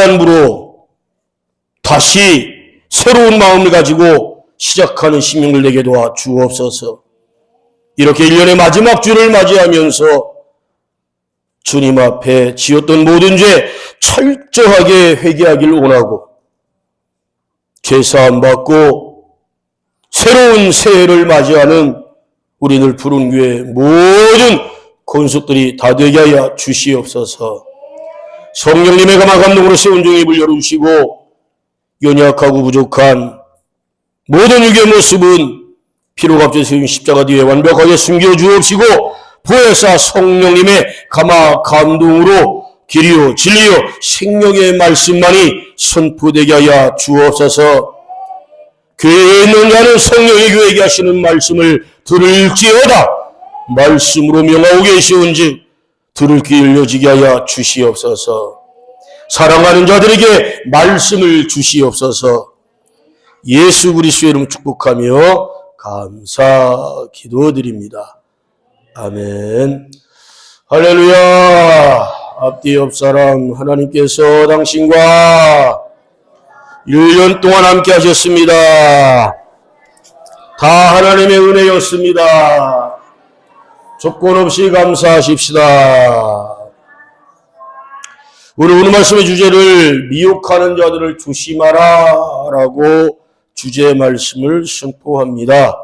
전환부로 다시 새로운 마음을 가지고 시작하는 심령을 내게 도와 주옵소서. 이렇게 1년의 마지막 주를 맞이하면서 주님 앞에 지었던 모든 죄 철저하게 회개하기를 원하고 제사함받고 새로운 새해를 맞이하는 우리를 부른 교회 모든 권속들이 다 되게 하여 주시옵소서. 성령님의 감화 감동으로 세운 종의 입을 열어주시고 연약하고 부족한 모든 육의 모습은 피로 값져 세운 십자가 뒤에 완벽하게 숨겨주옵시고 보혜사 성령님의 감화 감동으로 길이요 진리요 생명의 말씀만이 선포되게 하여 주옵소서. 교회에 있는 자는 성령이 교회에게 하시는 말씀을 들을지어다. 말씀으로 명하고 계시온즉 들을 귀 열려지게 하여 주시옵소서. 사랑하는 자들에게 말씀을 주시옵소서. 예수 그리스도의 이름 축복하며 감사 기도드립니다. 아멘. 할렐루야. 앞뒤 옆 사람 하나님께서 당신과 1년 동안 함께 하셨습니다. 다 하나님의 은혜였습니다. 조건 없이 감사하십시다. 우리 오늘 말씀의 주제를 미혹하는 자들을 조심하라 라고 주제 말씀을 선포합니다.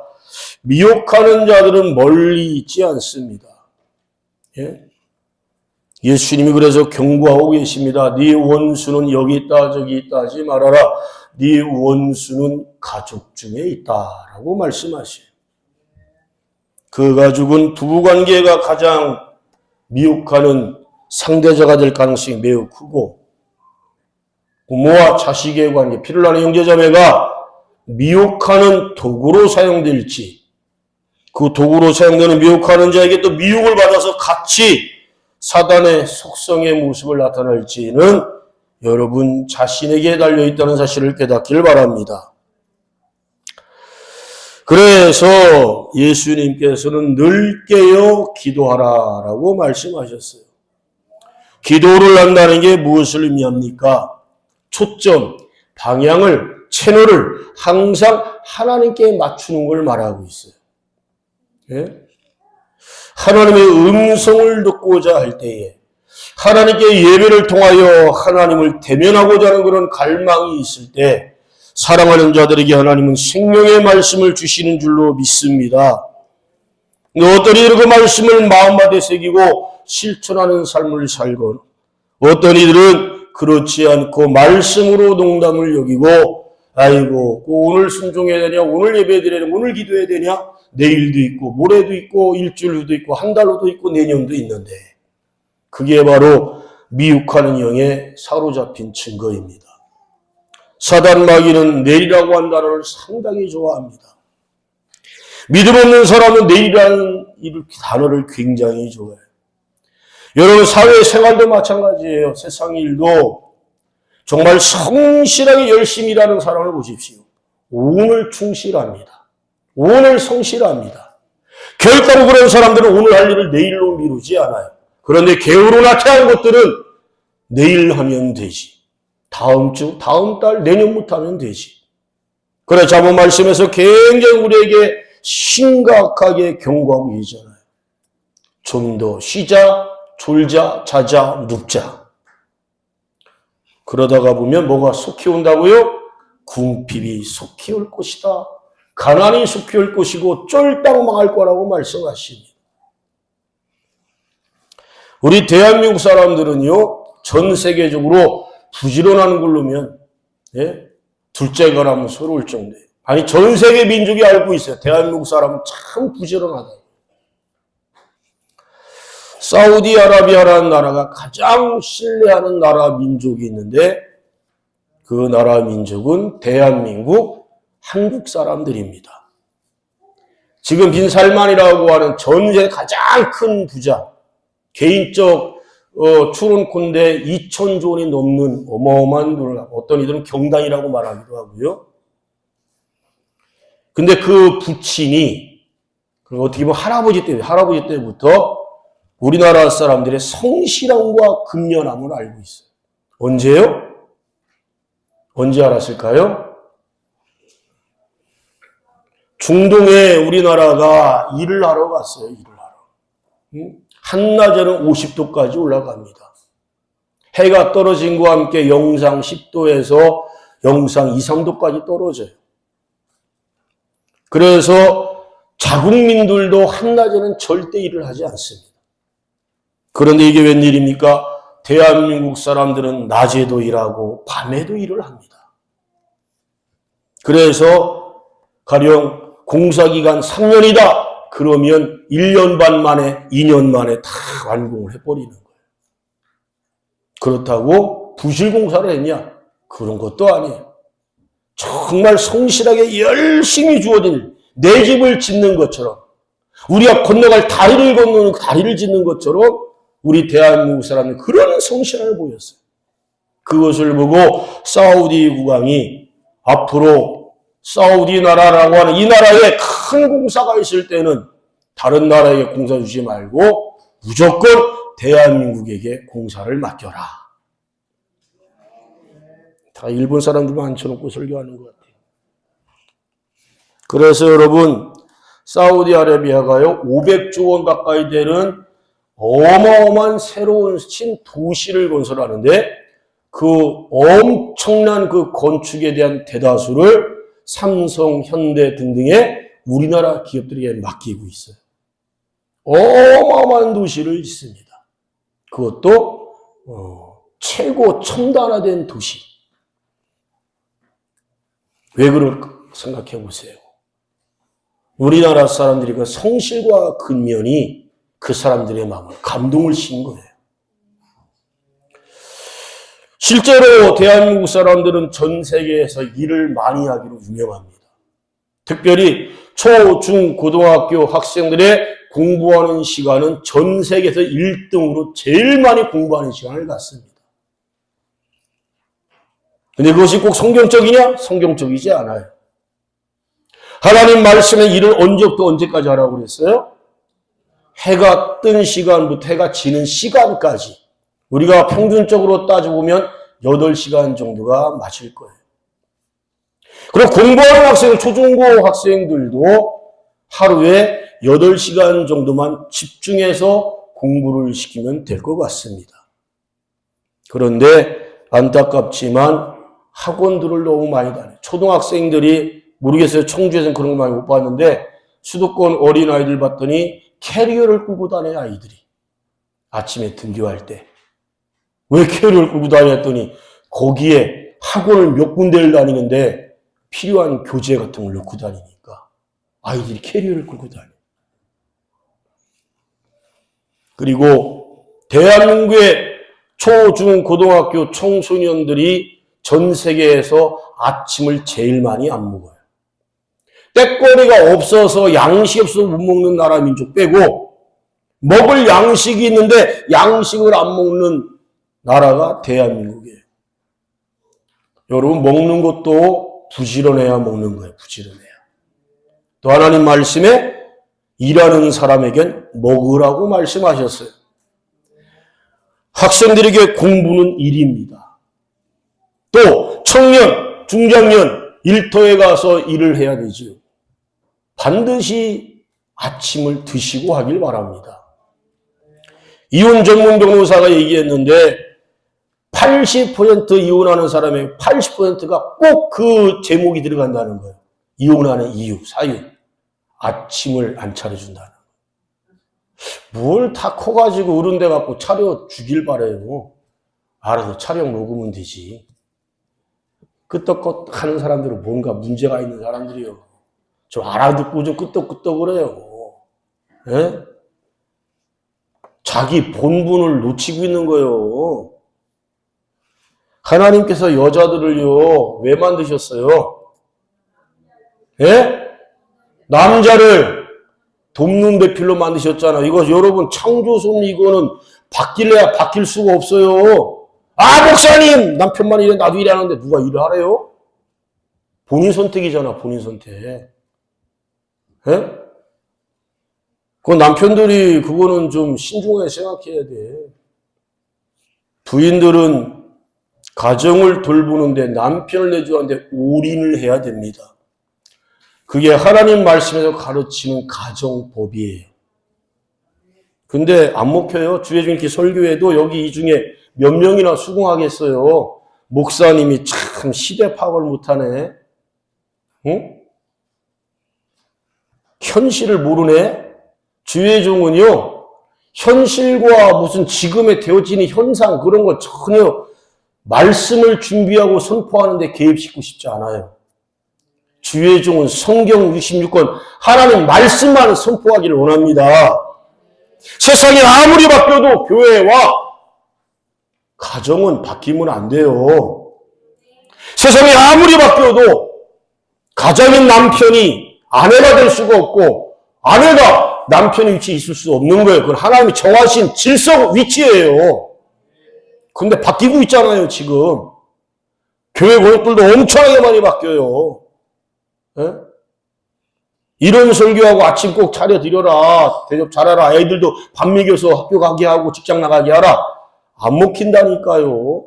미혹하는 자들은 멀리 있지 않습니다. 예? 예수님이 그래서 경고하고 계십니다. 네 원수는 여기 있다 저기 있다 하지 말아라. 네 원수는 가족 중에 있다라고 말씀하셔요. 그 가족은 부부관계가 가장 미혹하는 상대자가 될 가능성이 매우 크고 부모와 자식의 관계, 피를 나는 형제자매가 미혹하는 도구로 사용될지 그 도구로 사용되는 미혹하는 자에게 또 미혹을 받아서 같이 사단의 속성의 모습을 나타낼지는 여러분 자신에게 달려있다는 사실을 깨닫기를 바랍니다. 그래서 예수님께서는 늘 깨어 기도하라 라고 말씀하셨어요. 기도를 한다는 게 무엇을 의미합니까? 초점, 방향을, 채널을 항상 하나님께 맞추는 걸 말하고 있어요. 예? 하나님의 음성을 듣고자 할 때에 하나님께 예배를 통하여 하나님을 대면하고자 하는 그런 갈망이 있을 때 사랑하는 자들에게 하나님은 생명의 말씀을 주시는 줄로 믿습니다. 어떤 이들은 그 말씀을 마음마다 새기고 실천하는 삶을 살고 어떤 이들은 그렇지 않고 말씀으로 농담을 여기고 아이고 오늘 순종해야 되냐 오늘 예배드려야 되냐 오늘 기도해야 되냐 내일도 있고 모레도 있고 일주일 후도 있고 한 달 후도 있고 내년도 있는데 그게 바로 미혹하는 영에 사로잡힌 증거입니다. 사단 마귀는 내일이라고 한 단어를 상당히 좋아합니다. 믿음 없는 사람은 내일이라는 단어를 굉장히 좋아해요. 여러분 사회생활도 마찬가지예요. 세상 일도 정말 성실하게 열심히 일하는 사람을 보십시오. 오늘 충실합니다. 오늘 성실합니다. 결코 그런 사람들은 오늘 할 일을 내일로 미루지 않아요. 그런데 게으로 나태한 것들은 내일 하면 되지. 다음 주, 다음 달, 내년부터 하면 되지. 그래 자문 말씀에서 굉장히 우리에게 심각하게 경고하고 계시잖아요. 좀 더 쉬자, 졸자, 자자, 눕자. 그러다가 보면 뭐가 속히 온다고요? 궁핍이 속히 올 것이다. 가난이 속히 올 것이고 쫄딱 망할 거라고 말씀하십니다. 우리 대한민국 사람들은요. 전 세계적으로 부지런한 걸로면 둘째가 나면 서러울 정도예요. 아니 전 세계 민족이 알고 있어요. 대한민국 사람은 참 부지런하다. 사우디아라비아라는 나라가 가장 신뢰하는 나라 민족이 있는데 그 나라 민족은 대한민국 한국 사람들입니다. 지금 빈 살만이라고 하는 전 세계 가장 큰 부자, 개인적 출원콘대 2,000조 원이 넘는 어마어마한 돈을 어떤 이들은 경단이라고 말하기도 하고요. 근데 그 부친이 어떻게 보면 할아버지 때부터 우리나라 사람들의 성실함과 근면함을 알고 있어요. 언제요? 언제 알았을까요? 중동에 우리나라가 일을 하러 갔어요. 일을 하러. 한낮에는 50도까지 올라갑니다. 해가 떨어진과 함께 영상 10도에서 영상 2, 3도까지 떨어져요. 그래서 자국민들도 한낮에는 절대 일을 하지 않습니다. 그런데 이게 웬일입니까? 대한민국 사람들은 낮에도 일하고 밤에도 일을 합니다. 그래서 가령 공사기간 3년이다. 그러면 1년 반 만에 2년 만에 다 완공을 해버리는 거예요. 그렇다고 부실공사를 했냐? 그런 것도 아니에요. 정말 성실하게 열심히 주어진 일, 내 집을 짓는 것처럼 우리가 건너갈 다리를 건너는 다리를 짓는 것처럼 우리 대한민국 사람은 그런 성실함을 보였어요. 그것을 보고 사우디 국왕이 앞으로 사우디 나라라고 하는 이 나라에 큰 공사가 있을 때는 다른 나라에게 공사 주지 말고 무조건 대한민국에게 공사를 맡겨라. 다 일본 사람들만 앉혀놓고 설교하는 것 같아요. 그래서 여러분, 사우디아라비아가요 500조 원 가까이 되는 어마어마한 새로운 신도시를 건설하는데 그 엄청난 그 건축에 대한 대다수를 삼성, 현대 등등의 우리나라 기업들에게 맡기고 있어요. 어마어마한 도시를 짓습니다. 그것도 최고 첨단화된 도시. 왜 그럴까 생각해 보세요. 우리나라 사람들이 그 성실과 근면이 그 사람들의 마음을 감동을 신 거예요. 실제로 대한민국 사람들은 전 세계에서 일을 많이 하기로 유명합니다. 특별히 초, 중, 고등학교 학생들의 공부하는 시간은 전 세계에서 1등으로 제일 많이 공부하는 시간을 갖습니다. 근데 그것이 꼭 성경적이냐? 성경적이지 않아요. 하나님 말씀에 일을 언제부터 언제까지 하라고 그랬어요? 해가 뜬 시간부터 해가 지는 시간까지. 우리가 평균적으로 따져보면 8시간 정도가 맞을 거예요. 그리고 공부하는 학생, 초중고 학생들도 하루에 8시간 정도만 집중해서 공부를 시키면 될 것 같습니다. 그런데 안타깝지만 학원들을 너무 많이 다녀요. 초등학생들이 모르겠어요. 청주에서는 그런 거 많이 못 봤는데 수도권 어린아이들 봤더니 캐리어를 끌고 다녀요. 아이들이. 아침에 등교할 때. 왜 캐리어를 끌고 다녔더니 거기에 학원을 몇 군데를 다니는데 필요한 교재 같은 걸 넣고 다니니까 아이들이 캐리어를 끌고 다녀요. 그리고 대한민국의 초, 중, 고등학교 청소년들이 전 세계에서 아침을 제일 많이 안 먹어요. 떼거리가 없어서 양식이 없어서 못 먹는 나라 민족 빼고 먹을 양식이 있는데 양식을 안 먹는 나라가 대한민국이에요. 여러분 먹는 것도 부지런해야 먹는 거예요. 부지런해야. 또 하나님 말씀에 일하는 사람에겐 먹으라고 말씀하셨어요. 학생들에게 공부는 일입니다. 또 청년, 중장년, 일터에 가서 일을 해야 되지요. 반드시 아침을 드시고 하길 바랍니다. 이혼 전문 변호사가 얘기했는데 80% 이혼하는 사람의 80%가 꼭 그 제목이 들어간다는 거예요. 이혼하는 이유, 사유. 아침을 안 차려준다는 거예요. 뭘 다 커가지고 어른 돼갖고 차려주길 바라요. 알아서 차려 먹으면 되지. 끄떡끄떡 하는 사람들은 뭔가 문제가 있는 사람들이요. 좀 알아듣고 좀 끄떡끄떡 그래요. 예? 자기 본분을 놓치고 있는 거예요. 하나님께서 여자들을요, 왜 만드셨어요? 예? 남자를 돕는 배필로 만드셨잖아. 이거 여러분 창조선 이거는 바뀔래야 바뀔 수가 없어요. 아, 목사님! 남편만 일해, 나도 일하는데 누가 일을 하래요? 본인 선택이잖아, 본인 선택. 예? 그 남편들이 그거는 좀 신중하게 생각해야 돼. 부인들은 가정을 돌보는데 남편을 내주는데 올인을 해야 됩니다. 그게 하나님 말씀에서 가르치는 가정법이에요. 근데 안 먹혀요. 주의 중 이렇게 설교해도 여기 이 중에 몇 명이나 수긍하겠어요. 목사님이 참 시대 파악을 못하네. 응? 현실을 모르네. 주의 종은요, 현실과 무슨 지금에 되어지는 현상 그런 거 전혀 말씀을 준비하고 선포하는데 개입시키고 싶지 않아요. 주의 종은 성경 66권 하나님 말씀만 선포하기를 원합니다. 세상이 아무리 바뀌어도 교회와 가정은 바뀌면 안 돼요. 세상이 아무리 바뀌어도 가장인 남편이 아내가 될 수가 없고 아내가 남편의 위치에 있을 수 없는 거예요. 그건 하나님이 정하신 질서 위치예요. 근데 바뀌고 있잖아요, 지금. 교회 권역들도 엄청나게 많이 바뀌어요. 예? 이런 설교하고 아침 꼭 차려드려라. 대접 잘하라. 애들도 밥 먹여서 학교 가게 하고 직장 나가게 하라. 안 먹힌다니까요.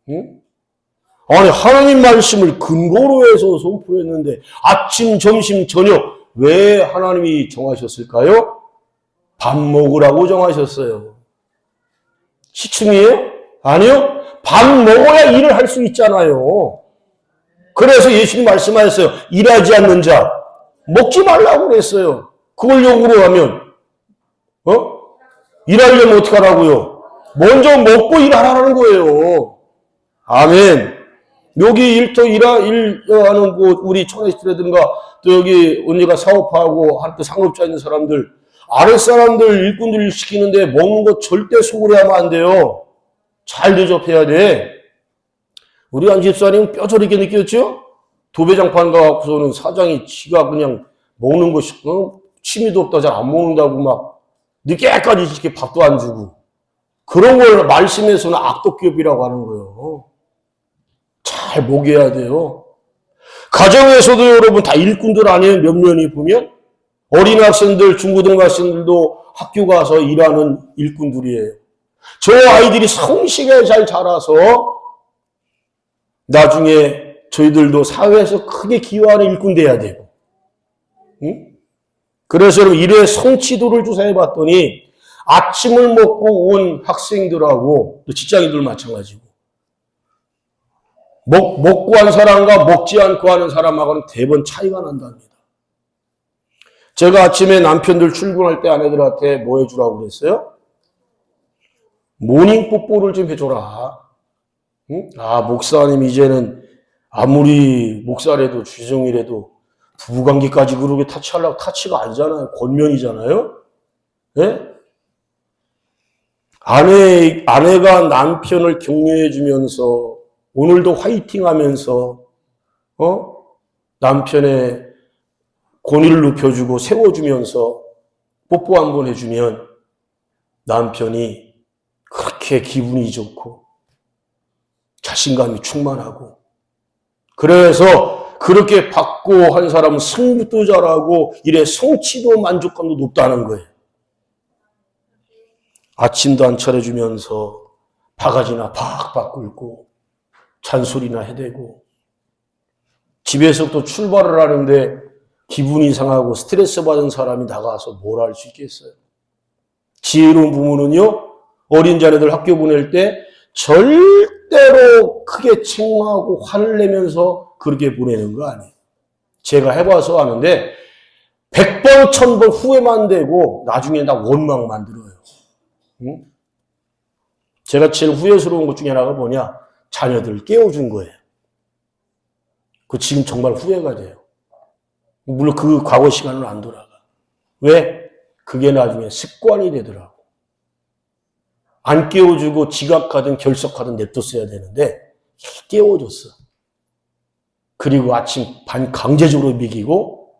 응? 아니, 하나님 말씀을 근거로 해서 선포했는데 아침, 점심, 저녁 왜 하나님이 정하셨을까요? 밥 먹으라고 정하셨어요. 시충이에요? 아니요. 밥 먹어야 일을 할 수 있잖아요. 그래서 예수님 말씀하셨어요. 일하지 않는 자 먹지 말라고 그랬어요. 그걸 요구로 하면 일하려면 어떻게 하라고요? 먼저 먹고 일하라는 거예요. 아멘. 여기 일하는 우리 청해시들이든가 또 여기 언니가 사업하고 또 상업자 있는 사람들 아랫사람들 일꾼들 시키는데 먹는 거 절대 소홀히 하면 안 돼요. 잘 대접해야 돼. 우리 안 집사님은 뼈저리게 느꼈죠? 도배장판 가고서는 사장이 지가 그냥 먹는 거 취미도 없다 잘 안 먹는다고 막 늦게까지 이렇게 밥도 안 주고 그런 걸 말씀에서는 악독기업이라고 하는 거예요. 잘 먹여야 돼요. 가정에서도 여러분 다 일꾼들 아니에요? 몇 년이 보면 어린 학생들, 중고등학생들도 학교 가서 일하는 일꾼들이에요. 저 아이들이 성실하게 잘 자라서 나중에 저희들도 사회에서 크게 기여하는 일꾼 돼야 되고. 응? 그래서 여러분 일의 성취도를 조사해 봤더니 아침을 먹고 온 학생들하고 또 직장인들 마찬가지고 먹고 한 사람과 먹지 않고 하는 사람하고는 대번 차이가 난답니다. 제가 아침에 남편들 출근할 때 아내들한테 뭐 해주라고 그랬어요? 모닝 뽀뽀를 좀 해줘라. 응? 아, 목사님 이제는 아무리 목사래도 주정이라도 부부관계까지 그렇게 타치하려고 타치가 아니잖아요. 권면이잖아요. 예? 아내가 남편을 격려해주면서 오늘도 화이팅하면서 남편의 권위를 높여주고 세워주면서 뽀뽀 한번 해주면 남편이 그렇게 기분이 좋고 자신감이 충만하고 그래서 그렇게 받고 한 사람은 승부도 잘하고 일에 성취도 만족감도 높다는 거예요. 아침도 안 차려주면서 바가지나 박박 긁고 잔소리나 해대고 집에서 또 출발을 하는데 기분이 상하고 스트레스 받은 사람이 나가서 뭘 할 수 있겠어요. 지혜로운 부모는요. 어린 자녀들 학교 보낼 때 절대로 크게 책망하고 화를 내면서 그렇게 보내는 거 아니에요. 제가 해봐서 아는데 100번, 1000번 후회만 되고 나중에 다 원망 만들어요. 응? 제가 제일 후회스러운 것 중에 하나가 뭐냐? 자녀들 깨워준 거예요. 그 지금 정말 후회가 돼요. 물론 그 과거 시간은 안 돌아가. 왜? 그게 나중에 습관이 되더라고. 안 깨워주고 지각하든 결석하든 냅뒀어야 되는데 깨워줬어. 그리고 아침 반 강제적으로 먹이고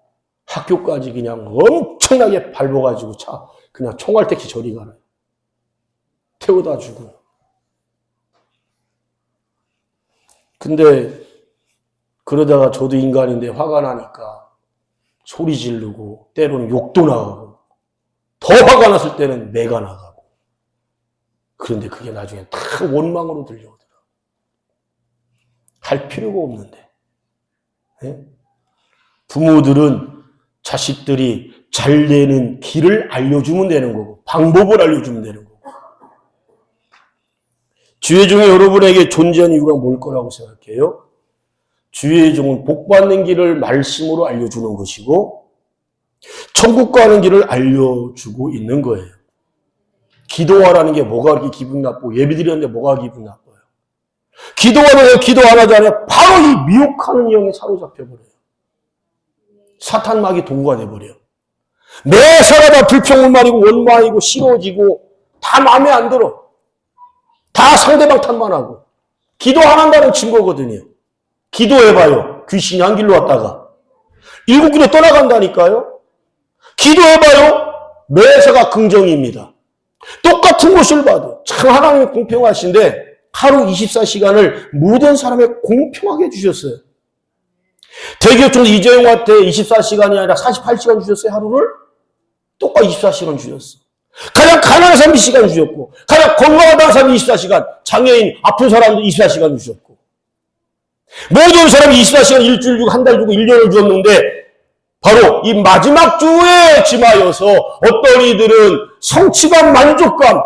학교까지 그냥 엄청나게 밟아가지고 그냥 총알택시 저리 가는 태워다 주고. 근데 그러다가 저도 인간인데 화가 나니까 소리 지르고 때로는 욕도 나가고 더 화가 났을 때는 내가 나가고 그런데 그게 나중에 다 원망으로 들려오더라. 갈 필요가 없는데. 네? 부모들은 자식들이 잘 되는 길을 알려주면 되는 거고, 방법을 알려주면 되는 거고. 주의 종이 여러분에게 존재하는 이유가 뭘 거라고 생각해요? 주의 종은 복받는 길을 말씀으로 알려주는 것이고, 천국 가는 길을 알려주고 있는 거예요. 기도하라는 게 뭐가 그렇게 기분 나쁘고, 예비드리는데 뭐가 기분 나빠요? 기도하면서 기도 안 하잖아요. 바로 이 미혹하는 영에 사로잡혀버려요. 사탄막이 도구가 돼버려요. 매사가 다 불평불만이고 원망이고 싫어지고 다 마음에 안 들어. 다 상대방 탓만 하고. 기도 안 한다는 증거거든요. 기도해봐요. 귀신이 한 길로 왔다가 7길로 떠나간다니까요. 기도해봐요. 매사가 긍정입니다. 똑같은 것을 봐도 참 하나님이 공평하신데 하루 24시간을 모든 사람에 공평하게 해주셨어요. 대기업청도 이재용한테 24시간이 아니라 48시간 주셨어요, 하루를? 똑같이 24시간 주셨어. 가장 가난한 사람 20시간 주셨고, 가장 건강하다는 사람 24시간, 장애인, 아픈 사람도 24시간 주셨고, 모든 사람이 24시간 일주일 주고, 한 달 주고, 1년을 주었는데, 바로 이 마지막 주에 지마여서 어떤 이들은 성취감, 만족감,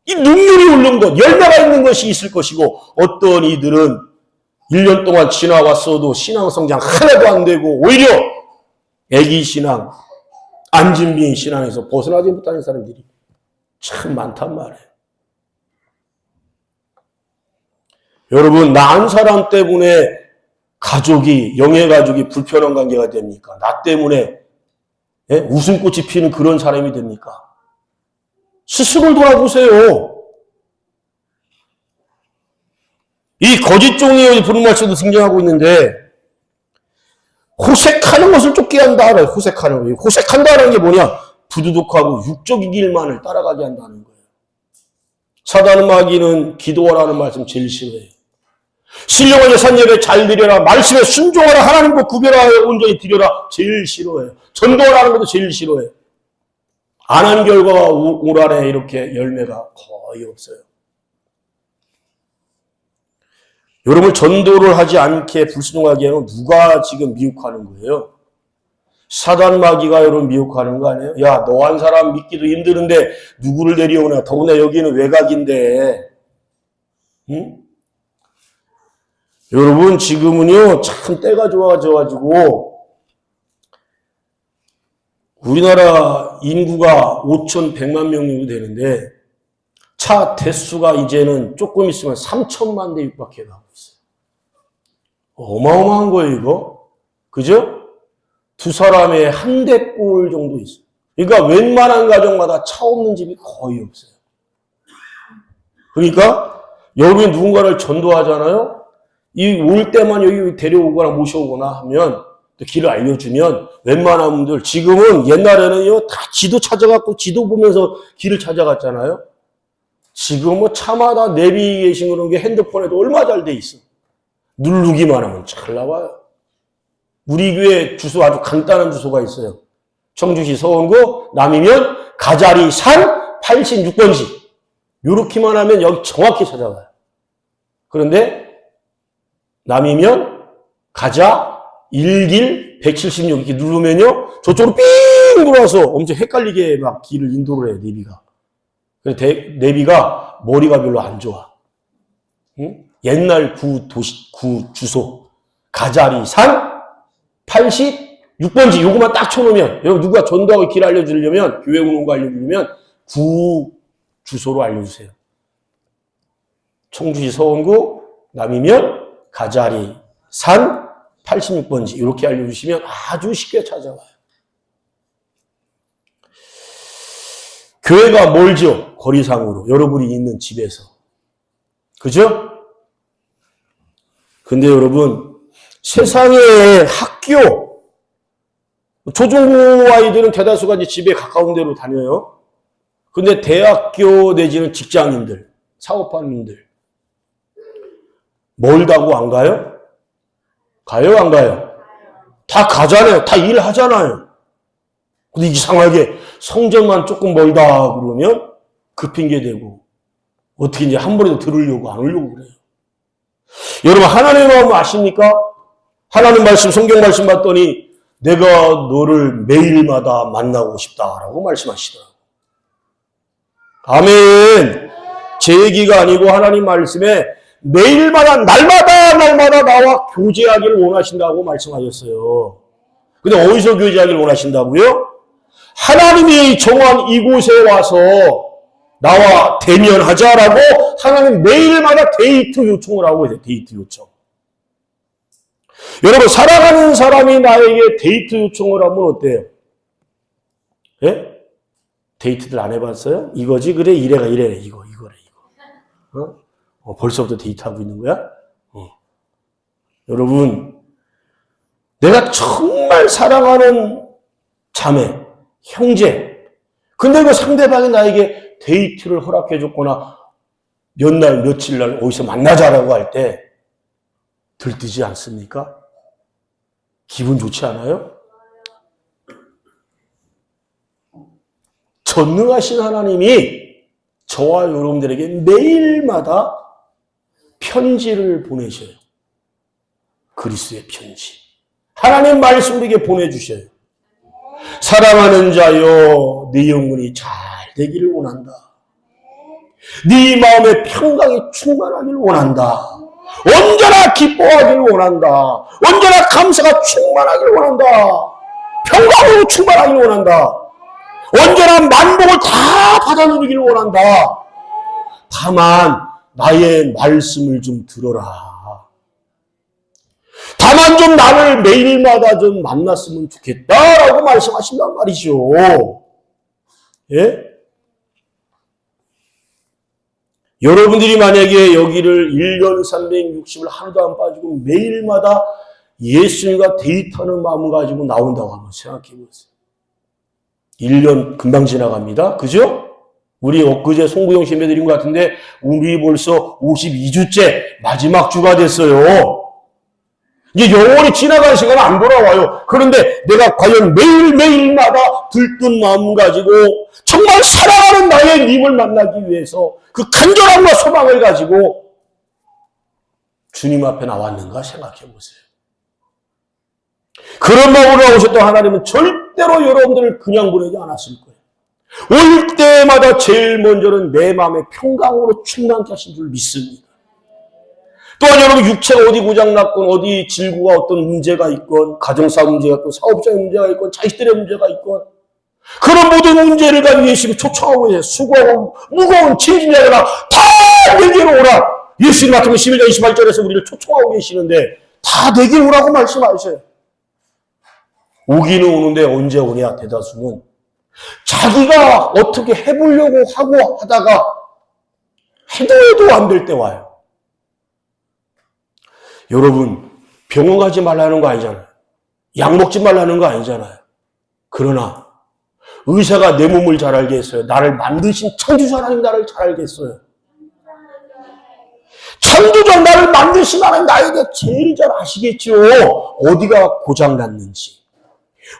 이 능률이 오른 것, 열매가 있는 것이 있을 것이고, 어떤 이들은 1년 동안 지나왔어도 신앙성장 하나도 안 되고 오히려 애기신앙, 안진빙 신앙에서 벗어나지 못하는 사람들이 참 많단 말이에요. 여러분, 낳은 사람 때문에 가족이, 영의 가족이 불편한 관계가 됩니까? 나 때문에 웃음꽃이 피는 그런 사람이 됩니까? 스스로를 돌아보세요. 이 거짓 종이 부른 말씀도 등장하고 있는데, 호색하는 것을 쫓게 한다. 호색하는 거예요. 호색한다는 게 뭐냐? 부두둑하고 육적인 길만을 따라가게 한다는 거예요. 사단 마귀는 기도하라는 말씀 제일 싫어해요. 신령한 예산 예배 잘 드려라. 말씀에 순종하라. 하나님과 구별하여 온전히 드려라. 제일 싫어해요. 전도하라는 것도 제일 싫어해요. 안 한 결과가 올 한해 이렇게 열매가 거의 없어요. 여러분, 전도를 하지 않게 불순종하게 하면 누가 지금 미혹하는 거예요? 사단 마귀가 여러분 미혹하는 거 아니에요? 야, 너 한 사람 믿기도 힘드는데 누구를 데려오나? 더구나 여기는 외곽인데. 응? 여러분, 지금은요, 참 때가 좋아져가지고 우리나라 인구가 5,100만 명 정도 되는데 차 대수가 이제는 조금 있으면 3천만 대 육박해 가고 있어요. 어마어마한 거예요, 이거. 그죠? 두 사람에 한 대꼴 정도 있어요. 그러니까 웬만한 가정마다 차 없는 집이 거의 없어요. 그러니까 여러분이 누군가를 전도하잖아요. 이 올 때만 여기 데려오거나 모셔오거나 하면 또 길을 알려주면 웬만한 분들, 지금은 옛날에는요, 다 지도 찾아갖고 지도 보면서 길을 찾아갔잖아요. 지금 뭐 차마다 내비게이션 그런 게 핸드폰에도 얼마 잘 돼 있어. 누르기만 하면 잘 나와요. 우리 교회 주소 아주 간단한 주소가 있어요. 청주시 서원구 남이면 가자리 산 86번지. 요렇게만 하면 여기 정확히 찾아가요. 그런데 남이면 가자 1길 176 이렇게 누르면요, 저쪽으로 삥 돌아서 엄청 헷갈리게 막 길을 인도를 해요, 내비가. 내비가 머리가 별로 안 좋아. 응? 옛날 구 주소. 가자리 산 86번지. 요거만 딱 쳐놓으면, 여러분 누가 전도하고 길 알려주려면, 교회 오는 거 알려주려면, 구 주소로 알려주세요. 청주시 서원구 남이면 가자리 산 86번지. 이렇게 알려주시면 아주 쉽게 찾아와요. 교회가 멀죠? 거리상으로. 여러분이 있는 집에서. 그죠? 근데 여러분, 세상의 학교, 초중고 아이들은 대다수가 이제 집에 가까운 데로 다녀요. 근데 대학교 내지는 직장인들, 사업하는들, 멀다고 안 가요? 가요, 안 가요? 다 가잖아요. 다 일하잖아요. 근데 이상하게 성전만 조금 멀다 그러면 그 핑계 대고 어떻게 이제 한 번에도 들으려고 안 오려고 그래요. 여러분 하나님의 마음 아십니까? 하나님 말씀, 성경 말씀 봤더니 내가 너를 매일마다 만나고 싶다라고 말씀하시더라고요. 아멘. 제 얘기가 아니고 하나님 말씀에 매일마다 날마다 나와 교제하기를 원하신다고 말씀하셨어요. 근데 어디서 교제하기를 원하신다고요? 하나님이 정한 이곳에 와서 나와 대면하자라고 하나님 매일마다 데이트 요청을 하고 있어요. 데이트 요청. 여러분 사랑하는 사람이 나에게 데이트 요청을 하면 어때요? 예? 데이트들 안 해봤어요? 이거지? 그래 이래 이거래 이거. 벌써부터 데이트하고 있는 거야? 여러분 내가 정말 사랑하는 자매, 형제, 근데 그 상대방이 나에게 데이트를 허락해줬거나 몇 날, 며칠 날 어디서 만나자라고 할 때 들뜨지 않습니까? 기분 좋지 않아요? 전능하신 하나님이 저와 여러분들에게 매일마다 편지를 보내셔요. 그리스도의 편지. 하나님 말씀에게 보내주셔요. 사랑하는 자여, 네 영혼이 잘 되기를 원한다. 네 마음에 평강이 충만하기를 원한다. 언제나 기뻐하기를 원한다. 언제나 감사가 충만하기를 원한다. 평강으로 충만하기를 원한다. 언제나 만복을 다 받아 누리기를 원한다. 다만 나의 말씀을 좀 들어라. 다만 좀 나를 매일마다 좀 만났으면 좋겠다라고 말씀하신단 말이죠. 예? 여러분들이 만약에 여기를 1년 360을 하루도 안 빠지고 매일마다 예수님과 데이트하는 마음을 가지고 나온다고 한번 생각해 보세요. 1년 금방 지나갑니다. 그죠? 우리 엊그제 송구영 씨 해드린 것 같은데 우리 벌써 52주째 마지막 주가 됐어요. 이제 영원히 지나간 시간은 안 돌아와요. 그런데 내가 과연 매일매일마다 들뜬 마음 가지고 정말 사랑하는 나의 님을 만나기 위해서 그 간절함과 소망을 가지고 주님 앞에 나왔는가 생각해 보세요. 그런 마음으로 나오셨던 하나님은 절대로 여러분들을 그냥 보내지 않았을 거예요. 올 때마다 제일 먼저는 내 마음의 평강으로 충만케 하신 줄 믿습니다. 또한 여러분 육체가 어디 고장났건 어디 질구가 어떤 문제가 있건 가정사 문제가 있건 사업적인 문제가 있건 자식들의 문제가 있건 그런 모든 문제를 가지고 예수님이 초청하고 계세요. 수고하고 무거운 짐진 자들아 다 내게로 오라. 예수님 같은 거 11장 28절에서 우리를 초청하고 계시는데 다 내게로 오라고 말씀하셔요. 오기는 오는데 언제 오냐 대다수는 자기가 어떻게 해보려고 하고 하다가 해도 안 될 때 와요. 여러분 병원 가지 말라는 거 아니잖아요. 약 먹지 말라는 거 아니잖아요. 그러나 의사가 내 몸을 잘 알게 했어요. 나를 만드신 창조주 하나님 나를 잘 알게 했어요. 창조주 나를 만드신 하나님 나에게 제일 잘 아시겠죠. 어디가 고장났는지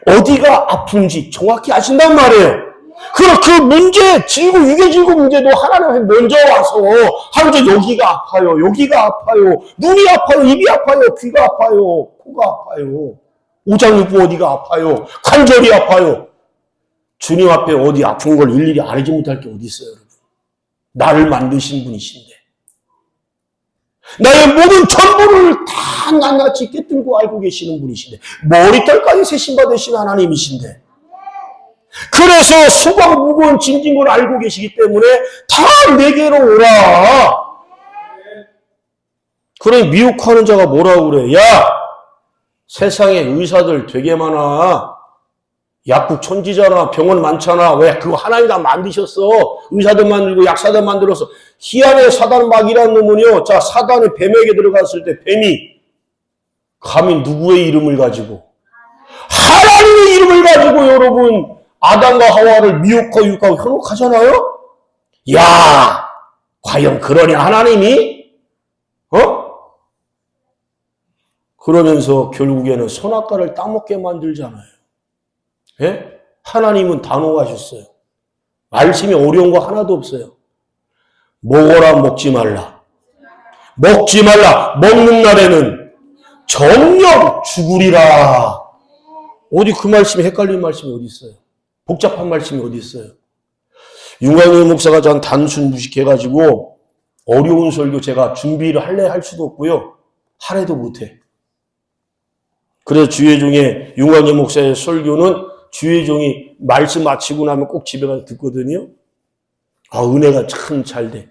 어디가 아픈지 정확히 아신단 말이에요. 그 문제, 유괴질구 문제도 하나님 먼저 와서 하나님 여기가 아파요, 여기가 아파요, 눈이 아파요, 입이 아파요, 귀가 아파요, 코가 아파요, 오장육부 어디가 아파요, 관절이 아파요. 주님 앞에 어디 아픈 걸 일일이 알지 못할 게 어디 있어요, 여러분. 나를 만드신 분이신데 나의 모든 전부를 다 낱낱이 깨뜨리고 알고 계시는 분이신데 머리털까지 세심받으신 하나님이신데 그래서 수고하고 무거운 짐진 걸 알고 계시기 때문에 다 내게로 오라. 그러니 미혹하는 자가 뭐라고 그래? 야, 세상에 의사들 되게 많아. 약국 천지잖아. 병원 많잖아. 왜? 그거 하나님 다 만드셨어. 의사들 만들고 약사들 만들어서. 희한의 사단 마귀라는 놈은요. 자, 사단이 뱀에게 들어갔을 때 뱀이 감히 누구의 이름을 가지고? 하나님의 이름을 가지고 여러분 아담과 하와를 미혹하고 유혹하고 현혹하잖아요? 야, 과연 그러냐 하나님이? 그러면서 결국에는 선악과를 따먹게 만들잖아요. 예? 하나님은 단호하셨어요. 말씀이 어려운 거 하나도 없어요. 먹어라 먹지 말라. 먹지 말라. 먹는 날에는 정녕 죽으리라. 어디 그 말씀이 헷갈리는 말씀이 어디 있어요? 복잡한 말씀이 어디 있어요? 윤광희 목사가 전 단순 무식해가지고 어려운 설교 제가 준비를 할래 할 수도 없고요. 하래도 못해. 그래서 주회종의 윤광희 목사의 설교는 주회종이 말씀 마치고 나면 꼭 집에 가서 듣거든요. 아, 은혜가 참 잘 돼.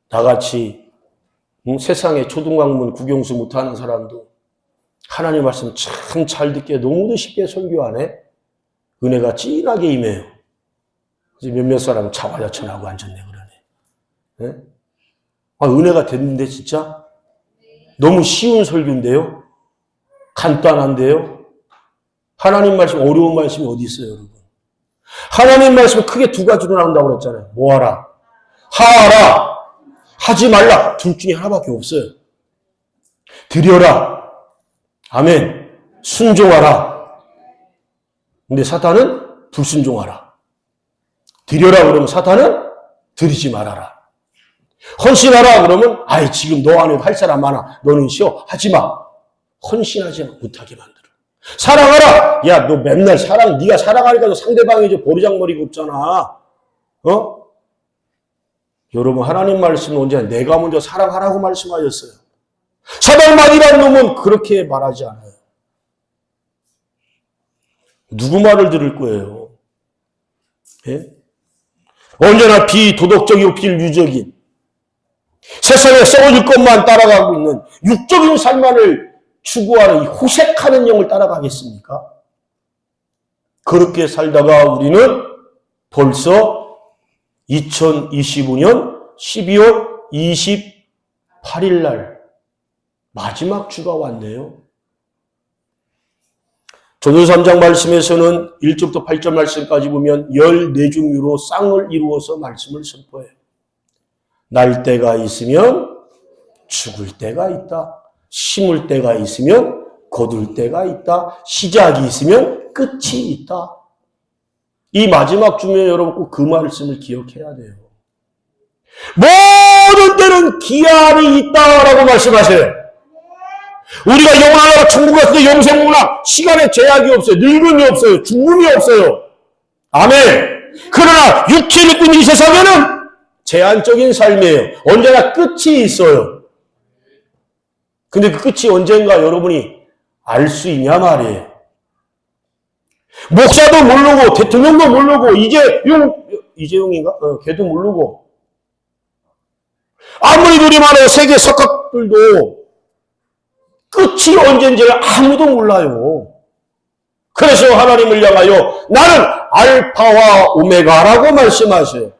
나같이 세상에 초등학문 국영수 못하는 사람도 하나님 말씀 참 잘 듣게 너무도 쉽게 설교하네. 은혜가 진하게 임해요. 그래서 몇몇 사람은 자화자찬하고 앉았네 그러네. 네? 아, 은혜가 됐는데 진짜 너무 쉬운 설교인데요. 간단한데요. 하나님 말씀 어려운 말씀이 어디 있어요, 여러분? 하나님 말씀은 크게 두 가지로 나온다고 그랬잖아요. 뭐하라? 하하라. 하지 말라. 둘 중에 하나밖에 없어요. 드려라. 아멘. 순종하라. 근데 사탄은 불순종하라. 드려라 그러면 사탄은 드리지 말아라. 헌신하라 그러면 아이 지금 너 안에 할 사람 많아. 너는 쉬어. 하지 마. 헌신하지 못하게 만들어. 사랑하라. 야, 너 맨날 네가 사랑하니까 너 상대방이 이제 버리장머리가 없잖아. 어? 여러분 하나님 말씀은 언제 내가 먼저 사랑하라고 말씀하셨어요. 사랑만이라는 놈은 그렇게 말하지 않아요. 누구 말을 들을 거예요? 예? 언제나 비도덕적이고 비유적인 세상에 썩어질 것만 따라가고 있는 육적인 삶만을 추구하는 이 호색하는 영을 따라가겠습니까? 그렇게 살다가 우리는 벌써 2025년 12월 28일 날 마지막 주가 왔네요. 전도서 3장 말씀에서는 1절부터 8절 말씀까지 보면 14종류로 쌍을 이루어서 말씀을 선포해요. 날 때가 있으면 죽을 때가 있다. 심을 때가 있으면 거둘 때가 있다. 시작이 있으면 끝이 있다. 이 마지막 주면 여러분 꼭 그 말씀을 기억해야 돼요. 모든 때는 기한이 있다라고 말씀하세요. 우리가 영원하라 천국 갔을 때 영생문화 시간에 제약이 없어요. 늙음이 없어요. 죽음이 없어요. 아멘. 그러나 육체를 꾼 이 세상에는 제한적인 삶이에요. 언제나 끝이 있어요. 근데 그 끝이 언젠가 여러분이 알 수 있냐 말이에요. 목사도 모르고 대통령도 모르고 이재용인가? 걔도 모르고 아무리 둘이 많아요. 세계 석학들도 끝이 언젠지를 아무도 몰라요. 그래서 하나님을 향하여 나는 알파와 오메가라고 말씀하세요.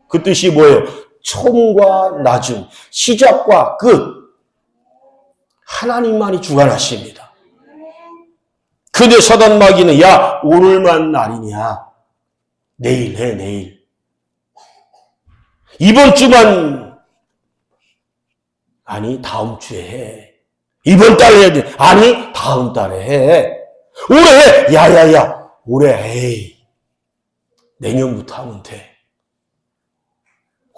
그 뜻이 뭐예요? 처음과 나중, 시작과 끝. 하나님만이 주관하십니다. 근데 사단 마귀는 야 오늘만 날이냐. 내일 해 내일. 이번 주만 아니 다음 주에 해. 이번 달에 해야 돼. 아니 다음 달에 해. 올해 해. 야야야 올해 해. 내년부터 하면 돼.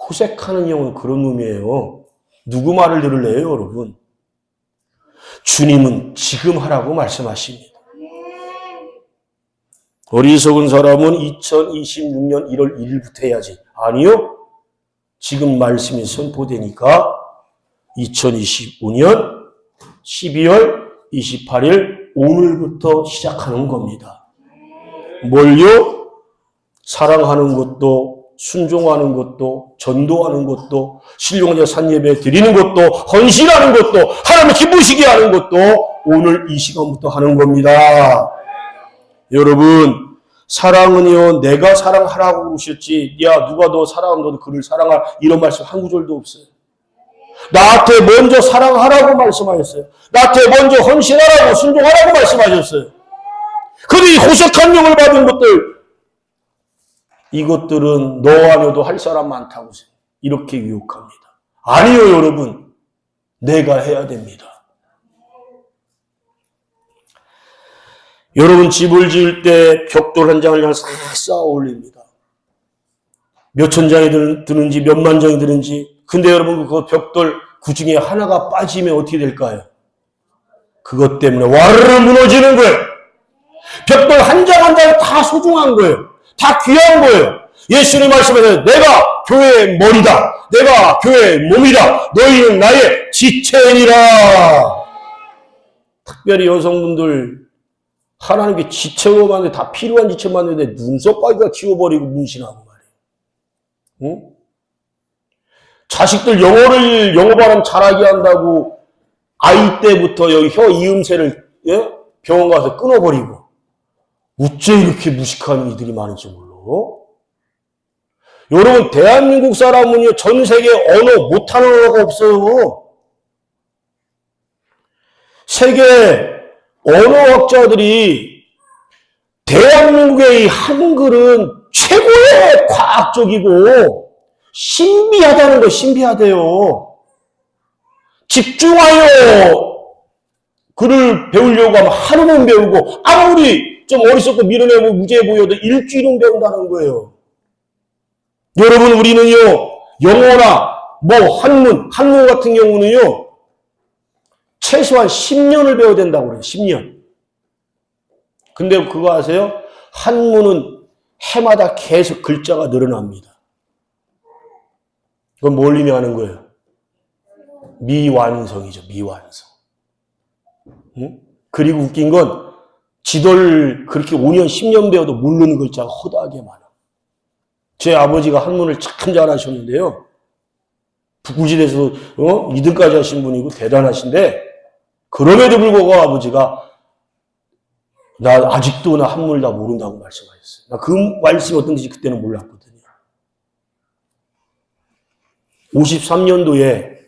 호색하는 영은 그런 놈이에요. 누구 말을 들을래요 여러분? 주님은 지금 하라고 말씀하십니다. 어리석은 사람은 2026년 1월 1일부터 해야지. 아니요. 지금 말씀이 선포되니까 2025년 12월 28일 오늘부터 시작하는 겁니다. 뭘요? 사랑하는 것도 순종하는 것도 전도하는 것도 신령한 산예배 드리는 것도 헌신하는 것도 하나님을 기쁘시게 하는 것도 오늘 이 시간부터 하는 겁니다. 여러분 사랑은요 내가 사랑하라고 그러셨지 야 누가 너 사랑하면 너도 그를 사랑할 이런 말씀 한 구절도 없어요. 나한테 먼저 사랑하라고 말씀하셨어요. 나한테 먼저 헌신하라고 순종하라고 말씀하셨어요. 그런데 이 호색한 영을 받은 것들 이것들은 너 아니어도 할 사람 많다고 이렇게 유혹합니다. 아니요 여러분 내가 해야 됩니다. 여러분 집을 지을 때 벽돌 한 장을 싹 쌓아 올립니다. 몇천 장이 드는지 몇만 장이 드는지 근데 여러분 그 벽돌 그 중에 하나가 빠지면 어떻게 될까요? 그것 때문에 와르르 무너지는 거예요. 벽돌 한 장 한 장이 다 소중한 거예요. 다 귀한 거예요. 예수님 말씀에서 내가 교회의 머리다. 내가 교회의 몸이다. 너희는 나의 지체니라. 특별히 여성분들 하나님께 지체로 만드는데 다 필요한 지체 만드는데 눈썹까지 다 지워버리고 문신하고 말이에요. 응? 자식들 영어 발음 잘하게 한다고 아이 때부터 여기 혀 이음새를 병원 가서 끊어버리고 어째 이렇게 무식한 이들이 많은지 몰라. 여러분 대한민국 사람은요 전 세계 언어 못하는 언어가 없어요. 세계 언어학자들이 대한민국의 이 한글은 최고의 과학적이고 신비하다는 거 신비하대요. 집중하여 글을 배우려고 하면 하루는 배우고 아무리 좀 어리석고 미련해 무지해 보여도 일주일은 배운다는 거예요. 여러분 우리는요 영어나 한문 같은 경우는요 최소한 10년을 배워야 된다고 그래요. 10년. 근데 그거 아세요? 한문은 해마다 계속 글자가 늘어납니다. 그건 뭘 의미하는 거예요? 미완성이죠. 미완성. 응? 그리고 웃긴 건 지도를 그렇게 5년, 10년 배워도 모르는 글자가 허다하게 많아. 제 아버지가 한문을 참 잘하셨는데요. 북구시대에서 2등까지 하신 분이고 대단하신데 그럼에도 불구하고 아버지가 나 아직도 나 한문을 다 모른다고 말씀하셨어요. 나 그 말씀이 어떤 뜻인지 그때는 몰랐거든요. 53년도에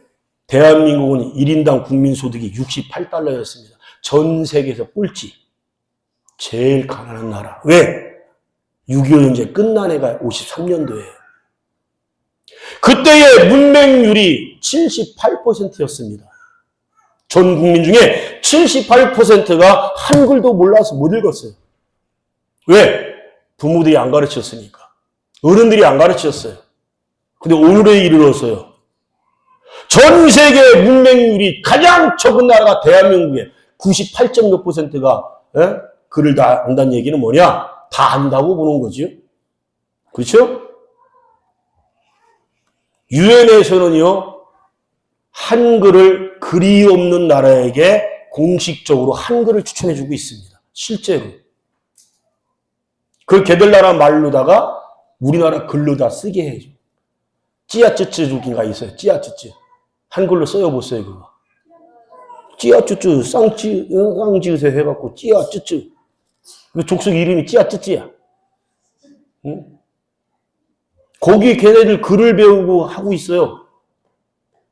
대한민국은 1인당 국민소득이 68달러였습니다. 전 세계에서 꼴찌. 제일 가난한 나라. 왜? 6.25 전쟁 끝난 해가 53년도예요. 그때의 문맹률이 78%였습니다. 전 국민 중에 78%가 한글도 몰라서 못 읽었어요. 왜? 부모들이 안 가르쳤으니까. 어른들이 안 가르쳤어요. 근데 오늘에 이르러서요. 전 세계 문맹률이 가장 적은 나라가 대한민국에 98.몇 %가 글을 다 안다는 얘기는 뭐냐? 다 안다고 보는 거죠. 그렇죠? 유엔에서는요. 한글을 글이 없는 나라에게 공식적으로 한글을 추천해주고 있습니다. 실제로. 그 걔들 나라 말로다가 우리나라 글로 다 쓰게 해줘. 찌아쯔쯔 조기가 있어요. 찌아쯔쯔. 한글로 써여보세요, 그거. 찌아쯔쯔, 쌍지으세 해갖고 찌아쯔쯔. 족속 이름이 찌아쯔쯔야. 응? 거기 걔네들 글을 배우고 하고 있어요.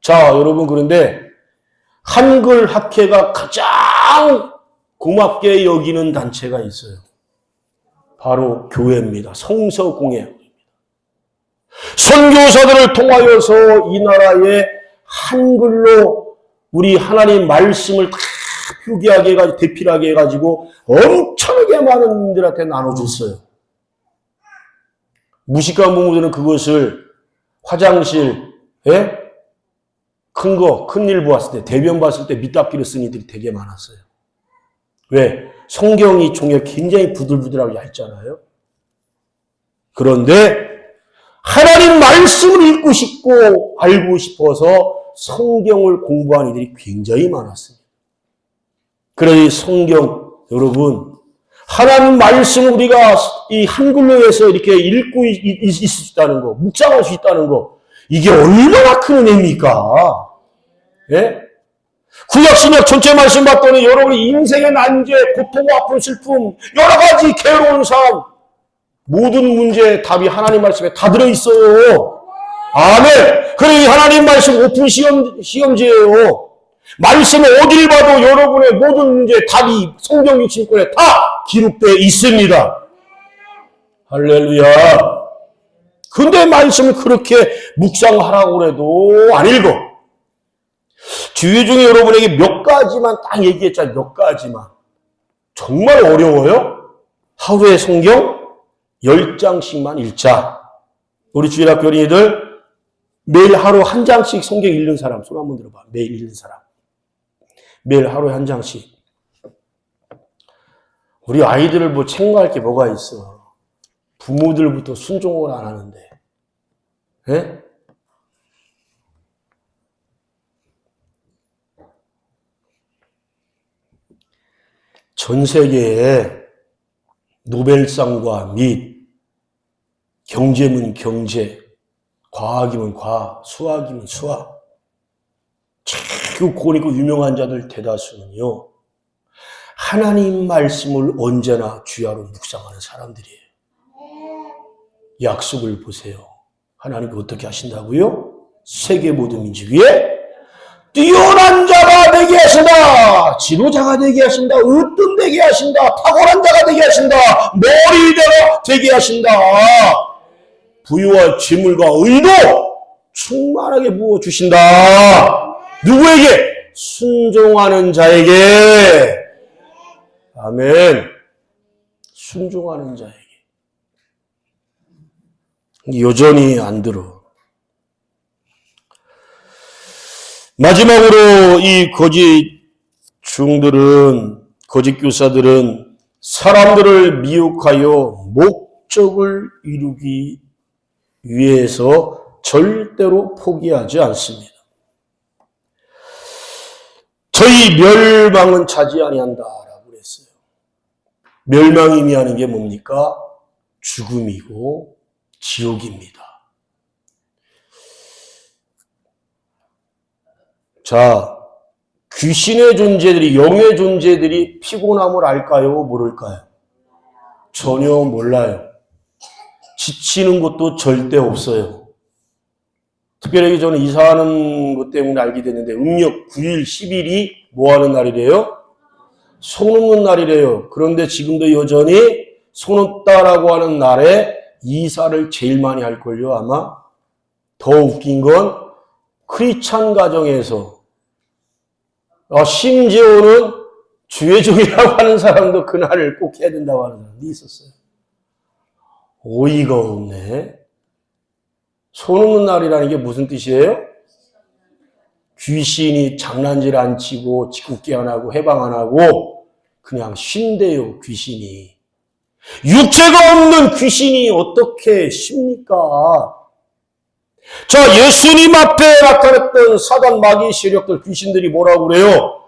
자, 여러분, 그런데 한글 학회가 가장 고맙게 여기는 단체가 있어요. 바로 교회입니다. 성서공회입니다. 선교사들을 통하여서 이 나라에 한글로 우리 하나님 말씀을 다 표기하게 해가지고 대필하게 해가지고 엄청나게 많은 분들한테 나눠줬어요. 무식한 부모들은 그것을 화장실에 큰일 보았을 때, 대변 봤을 때 밑답기를 쓴 이들이 되게 많았어요. 왜? 성경이 종이가 굉장히 부들부들하고 얇잖아요. 그런데 하나님 말씀을 읽고 싶고 알고 싶어서 성경을 공부한 이들이 굉장히 많았습니다. 그래서 성경, 여러분, 하나님 말씀을 우리가 이 한글로 해서 이렇게 읽고 있을 수 있다는 거, 묵상할 수 있다는 거, 이게 얼마나 큰 은혜입니까? 예? 구약 신약 전체 말씀 봤더니 여러분의 인생의 난제, 고통, 아픔, 슬픔, 여러 가지 괴로운 삶, 모든 문제의 답이 하나님 말씀에 다 들어있어요. 아멘. 그러니 하나님 말씀 오픈 시험지예요. 말씀을 어딜 봐도 여러분의 모든 문제의 답이 성경 60권에 다 기록되어 있습니다. 할렐루야. 근데 말씀을 그렇게 묵상하라고 해도 안 읽어. 주의 중에 여러분에게 몇 가지만 딱 얘기했잖아요. 몇 가지만. 정말 어려워요? 하루에 성경 10장씩만 읽자. 우리 주일학교 어린이들 매일 하루 한 장씩 성경 읽는 사람 손 한번 들어봐. 매일 읽는 사람. 매일 하루에 한 장씩. 우리 아이들을 뭐 책망할 게 뭐가 있어. 부모들부터 순종을 안 하는데. 예? 전 세계에 노벨상과 및 경제면 경제, 과학이면 과학, 수학이면 수학. 최고 고리고 유명한 자들 대다수는요. 하나님 말씀을 언제나 주야로 묵상하는 사람들이에요. 약속을 보세요. 하나님이 어떻게 하신다고요? 세계 모든 민족 위에 뛰어난 자가 되게 하신다. 지도자가 되게 하신다. 으뜸되게 하신다. 탁월한 자가 되게 하신다. 머리대가 되게 하신다. 부유와 재물과 의도 충만하게 부어주신다. 누구에게? 순종하는 자에게. 아멘. 순종하는 자에게. 여전히 안 들어. 마지막으로 이 거짓 중들은, 거짓 교사들은 사람들을 미혹하여 목적을 이루기 위해서 절대로 포기하지 않습니다. 저희 멸망은 차지 아니한다라고 그랬어요. 멸망이 의미하는 게 뭡니까? 죽음이고 지옥입니다. 자, 귀신의 존재들이, 영의 존재들이 피곤함을 알까요? 모를까요? 전혀 몰라요. 지치는 것도 절대 없어요. 특별히 저는 이사하는 것 때문에 알게 됐는데 음력 9일, 10일이 뭐 하는 날이래요? 손 없는 날이래요. 그런데 지금도 여전히 손 없다라고 하는 날에 이사를 제일 많이 할걸요, 아마. 더 웃긴 건 크리스찬 가정에서 심지어는 주의종이라고 하는 사람도 그날을 꼭 해야 된다고 하는 사람도 있었어요. 어이가 없네. 손 없는 날이라는 게 무슨 뜻이에요? 귀신이 장난질 안 치고 짓궂게 안 하고 해방 안 하고 그냥 쉰대요, 귀신이. 육체가 없는 귀신이 어떻게 쉽니까? 자, 예수님 앞에 나타났던 사단 마귀 세력들 귀신들이 뭐라고 그래요?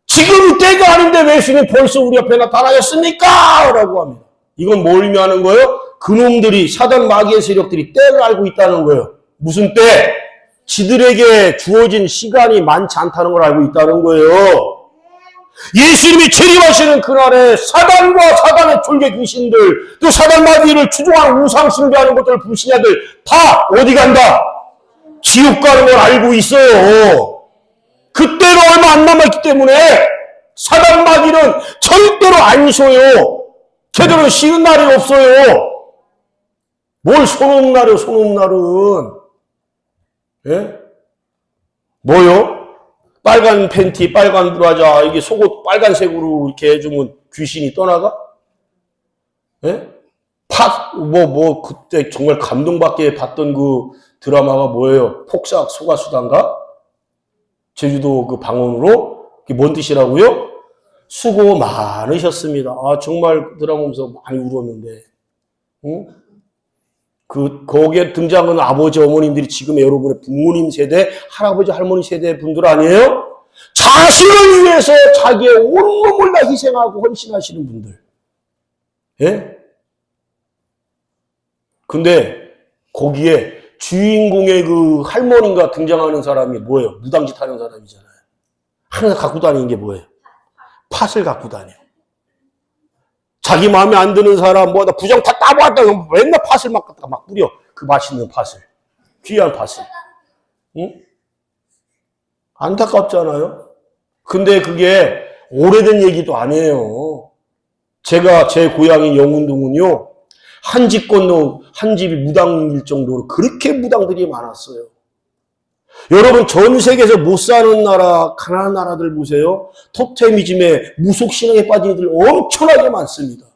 지금 때가 아닌데 왜 예수님 벌써 우리 앞에 나타나셨습니까? 라고 합니다. 이건 뭘 의미하는 거예요? 그놈들이, 사단 마귀의 세력들이 때를 알고 있다는 거예요. 무슨 때? 지들에게 주어진 시간이 많지 않다는 걸 알고 있다는 거예요. 예수님이 재림하시는 그날에 사단과 사단의 졸개 귀신들, 또 사단 마귀를 추종하는 우상 숭배하는 것들, 불신자들 다 어디 간다? 지옥 가는 걸 알고 있어요. 그때가 얼마 안 남았기 때문에 사단 마귀는 절대로 안 쉬어요. 제대로 쉬는 날이 없어요. 뭘 손 없는 날이요, 손 없는 날은. 예? 뭐요? 빨간 팬티, 빨간 브라자, 이게 속옷 빨간색으로 이렇게 해주면 귀신이 떠나가? 예? 그때 정말 감동받게 봤던 그 드라마가 뭐예요? 폭삭 소가수단가? 제주도 그 방언으로? 그게 뭔 뜻이라고요? 수고 많으셨습니다. 아, 정말 드라마 보면서 많이 울었는데. 응? 거기에 등장하는 아버지, 어머님들이 지금 여러분의 부모님 세대, 할아버지, 할머니 세대 분들 아니에요? 자신을 위해서 자기의 온몸을 다 희생하고 헌신하시는 분들. 예? 근데 거기에 주인공의 그 할머니가 등장하는 사람이 뭐예요? 무당짓 하는 사람이잖아요. 하나 갖고 다니는 게 뭐예요? 팥을 갖고 다녀. 자기 마음에 안 드는 사람, 나 부정 다 따보았다. 맨날 팥을 막 갖다가 막 뿌려. 그 맛있는 팥을. 귀한 팥을. 응? 안타깝잖아요? 근데 그게 오래된 얘기도 아니에요. 제가, 제 고향인 영운동은요, 한 집 건너 한 집이 무당일 정도로 그렇게 무당들이 많았어요. 여러분, 전 세계에서 못 사는 나라, 가난한 나라들 보세요. 토테미즘에 무속신앙에 빠진 이들 엄청나게 많습니다.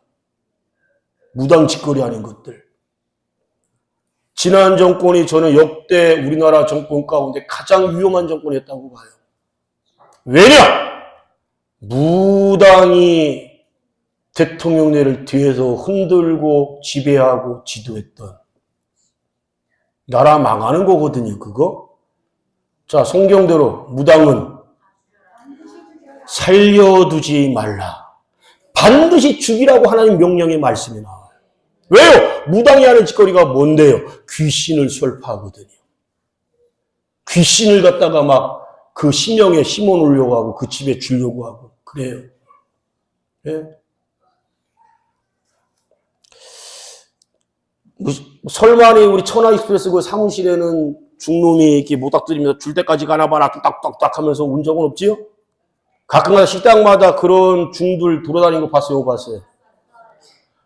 무당 짓거리 하는 것들. 지난 정권이 저는 역대 우리나라 정권 가운데 가장 위험한 정권이었다고 봐요. 왜냐? 무당이 대통령네를 뒤에서 흔들고 지배하고 지도했던, 나라 망하는 거거든요, 그거. 자, 성경대로 무당은 살려두지 말라. 반드시 죽이라고 하나님 명령의 말씀이 나와요. 왜요? 무당이 하는 짓거리가 뭔데요? 귀신을 설파하거든요. 귀신을 갖다가 막 그 심령에 심어놓으려고 하고 그 집에 주려고 하고 그래요. 예? 설마니 우리 천하익스프레스 그 사무실에는 중놈이 이렇게 모닥뜨리면서 줄 때까지 가나봐라 뚝딱뚝딱 하면서 운 적은 없지요? 가끔가다 식당마다 그런 중들 돌아다니는 거 봤어요, 못 봤어요?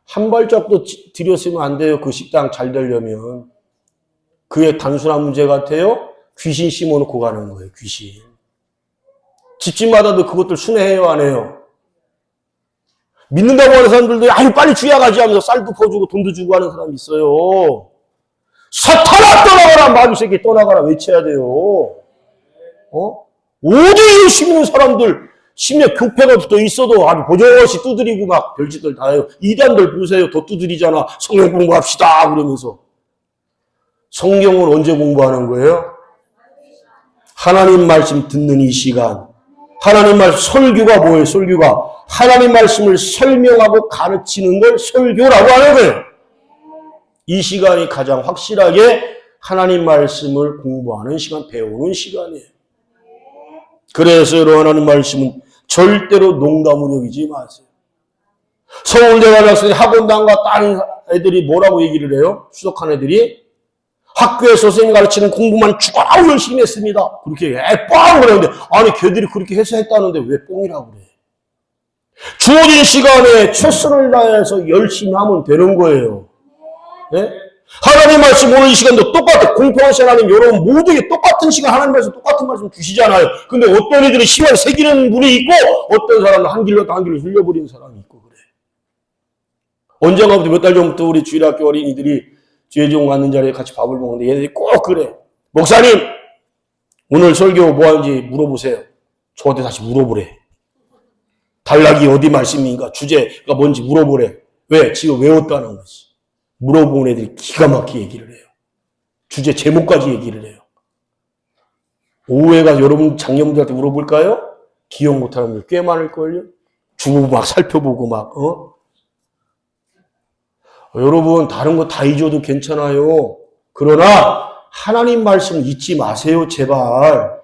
한 발짝도 들였으면 안 돼요. 그 식당 잘 되려면. 그게 단순한 문제 같아요? 귀신 심어놓고 가는 거예요, 귀신. 집집마다도 그것들 순회해요, 안 해요? 믿는다고 하는 사람들도 아유 빨리 주야 가지 하면서 쌀도 퍼주고 돈도 주고 하는 사람이 있어요. 사탄아 떠나가라, 마귀새끼 떠나가라 외쳐야 돼요. 어디 열심히 있는 사람들 심지어 교패가 붙어 있어도 아주 보조시 두드리고 막 별짓들 다 해요. 이단들 보세요. 더 두드리잖아. 성경 공부합시다 그러면서. 성경을 언제 공부하는 거예요? 하나님 말씀 듣는 이 시간. 하나님 말씀, 설교가 뭐예요? 설교가 하나님 말씀을 설명하고 가르치는 걸 설교라고 하는 거예요. 이 시간이 가장 확실하게 하나님 말씀을 공부하는 시간, 배우는 시간이에요. 그래서 여러분, 하나님 말씀은 절대로 농담으로 여기지 마세요. 서울대학생 학원당과 다른 애들이 뭐라고 얘기를 해요? 수석한 애들이 학교에 선생님 가르치는 공부만 죽어라 열심히 했습니다. 그렇게 뻥 그러는데, 아니 걔들이 그렇게 해서 했다는데 왜 뻥이라고 그래? 주어진 시간에 최선을 다해서 열심히 하면 되는 거예요. 네? 하나님 말씀 오늘 이 시간도 똑같아. 공평하신 하나님, 여러분 모두에게 똑같은 시간 하나님 말씀 똑같은 말씀 주시잖아요. 근데 어떤 이들은 시간을 새기는 분이 있고 어떤 사람은 한 길로 또 한 길로 흘려버리는 사람이 있고 그래. 언젠가부터 몇 달 전부터 우리 주일학교 어린이들이 죄종 앉는 자리에 같이 밥을 먹는데 얘네들이 꼭 그래. 목사님 오늘 설교 뭐 하는지 물어보세요. 저한테 다시 물어보래. 단락이 어디 말씀인가 주제가 뭔지 물어보래. 왜? 지금 외웠다는 거지. 물어보는 애들이 기가 막히게 얘기를 해요. 주제 제목까지 얘기를 해요. 오후에 가서 여러분 장녀분들한테 물어볼까요? 기억 못하는 분들 꽤 많을걸요? 주보 막 살펴보고 막 여러분 다른 거 다 잊어도 괜찮아요. 그러나 하나님 말씀 잊지 마세요, 제발.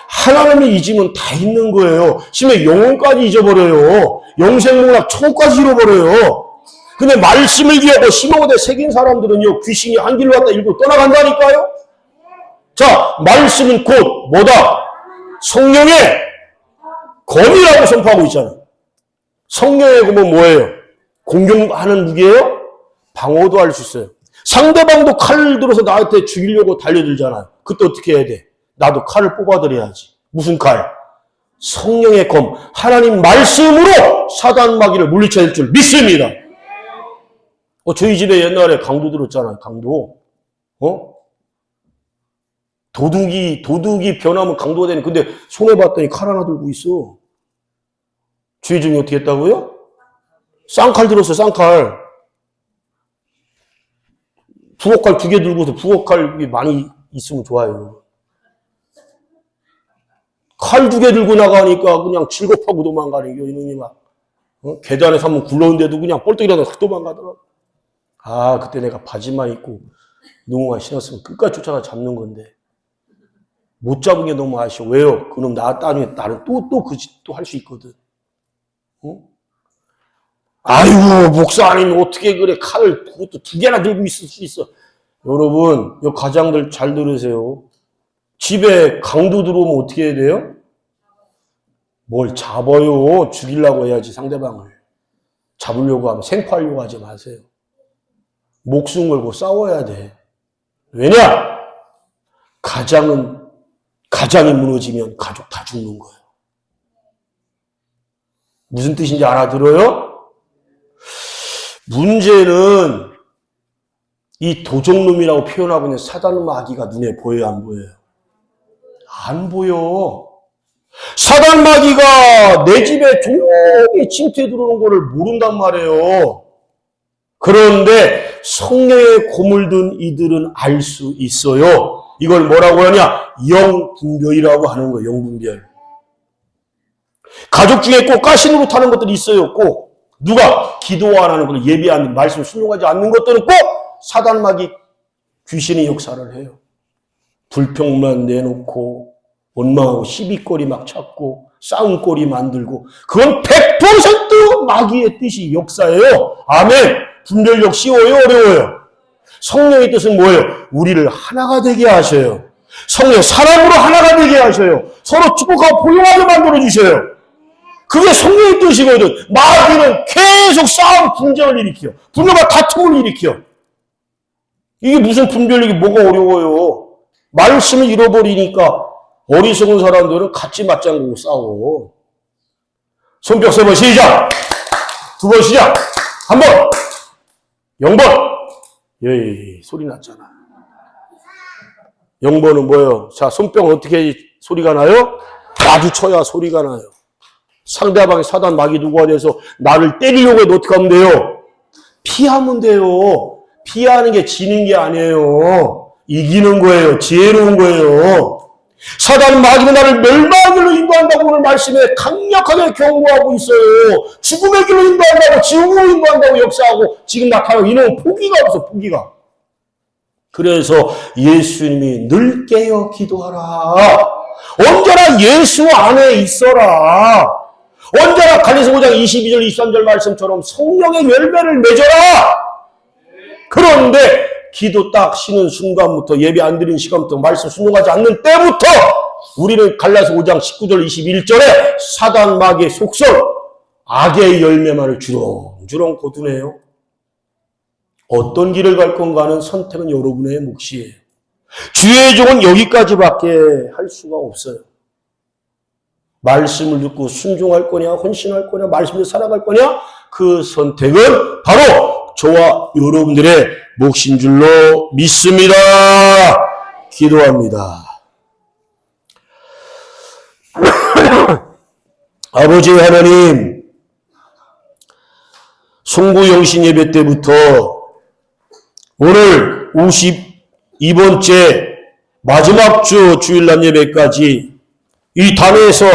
하나님을 잊으면 다 잊는 거예요. 심지어 영혼까지 잊어버려요. 영생문학 초까지 잃어버려요. 근데 말씀을 기하고 심어대 새긴 사람들은요, 귀신이 한 길로 갔다 일고 떠나간다니까요? 자, 말씀은 곧 뭐다? 성령의 검이라고 선포하고 있잖아요. 성령의 검은 뭐예요? 공격하는 무기예요? 방어도 할 수 있어요. 상대방도 칼을 들어서 나한테 죽이려고 달려들잖아요. 그때 어떻게 해야 돼? 나도 칼을 뽑아드려야지. 무슨 칼? 성령의 검, 하나님 말씀으로 사단 마귀를 물리쳐야 될 줄 믿습니다. 저희 집에 옛날에 강도 들었잖아요. 강도. 도둑이 변하면 강도가 되는. 근데 손에 봤더니 칼 하나 들고 있어. 주의 중에 어떻게 했다고요? 쌍칼 들었어요. 쌍칼. 부엌칼 2개 들고서 부엌칼이 많이 있으면 좋아요. 칼 2개 들고 나가니까 그냥 질겁하고 도망가는 게 이놈이 막 계단에서 한번 굴렀는데도 그냥 뻘떡이라도 도망가더라고. 아, 그때 내가 바지만 입고 농구화 신었으면 끝까지 쫓아가 잡는 건데 못 잡은 게 너무 아쉬워. 왜요? 그놈 나중에 나는 또 그 짓 또 할 수 있거든. 아이고, 목사님 어떻게 그래? 칼을 그것도 2개나 들고 있을 수 있어. 여러분, 이 가장들 잘 들으세요. 집에 강도 들어오면 어떻게 해야 돼요? 뭘 잡아요. 죽이려고 해야지, 상대방을. 잡으려고 하면 생포하려고 하지 마세요. 목숨 걸고 싸워야 돼. 왜냐? 가장이 무너지면 가족 다 죽는 거예요. 무슨 뜻인지 알아들어요? 문제는 이 도적놈이라고 표현하고 있는 사단 마귀가 눈에 보여요, 안 보여요? 안 보여. 사단 마귀가 내 집에 조용히 침투해 들어오는 거를 모른단 말이에요. 그런데 성령의 고물 든 이들은 알 수 있어요. 이걸 뭐라고 하냐? 영분별이라고 하는 거예요. 영분별. 가족 중에 꼭 가신으로 타는 것들이 있어요. 꼭 누가 기도 안 하는 걸 예배 안 하는 말씀 순종하지 않는 것들은 꼭 사단 마귀 귀신의 역사를 해요. 불평만 내놓고 원망하고 시비거리 막 찾고 싸움거리 만들고 그건 100% 마귀의 뜻이 역사예요. 아멘. 분별력 쉬워요? 어려워요? 성령의 뜻은 뭐예요? 우리를 하나가 되게 하셔요. 성령 사람으로 하나가 되게 하셔요. 서로 축복하고 포용하게 만들어주셔요. 그게 성령의 뜻이거든. 마귀는 계속 싸움 분쟁을 일으켜. 분열과 다툼을 일으켜. 이게 무슨 분별력이 뭐가 어려워요. 말씀을 잃어버리니까 어리석은 사람들은 같이 맞장구고 싸워. 손뼉 3번 시작. 2번 시작. 1번. 0번. 예이 소리 났잖아. 0번은 뭐예요? 자, 손뼉 어떻게 소리가 나요? 마주쳐야 소리가 나요. 상대방이 사단 마귀 누구가 돼서 나를 때리려고 해도 어떻게 하면 돼요? 피하면 돼요. 피하는 게 지는 게 아니에요. 이기는 거예요. 지혜로운 거예요. 사단 마귀는 나를 멸망의 길로 인도한다고 오늘 말씀에 강력하게 경고하고 있어요. 죽음의 길로 인도한다고, 지옥으로 인도한다고 역사하고 지금 나타나고 이놈은 포기가 없어, 포기가. 그래서 예수님이 늘 깨어 기도하라. 언제나 예수 안에 있어라. 언제나 갈라디아서 5장 22절 23절 말씀처럼 성령의 열매를 맺어라. 그런데 기도 딱 쉬는 순간부터 예배 안 드리는 시간부터 말씀 순종하지 않는 때부터 우리는 갈라디아서 5장 19절 21절에 사단 마귀의 속설 악의 열매만을 주렁주렁 거두네요. 어떤 길을 갈 건가는 선택은 여러분의 몫이에요. 주의 종은 여기까지밖에 할 수가 없어요. 말씀을 듣고 순종할 거냐, 헌신할 거냐, 말씀을 살아갈 거냐, 그 선택은 바로 저와 여러분들의 몫인 줄로 믿습니다. 기도합니다. 아버지 하나님, 송구 영신 예배 때부터 오늘 52번째 마지막 주 주일날 예배까지 이 단에서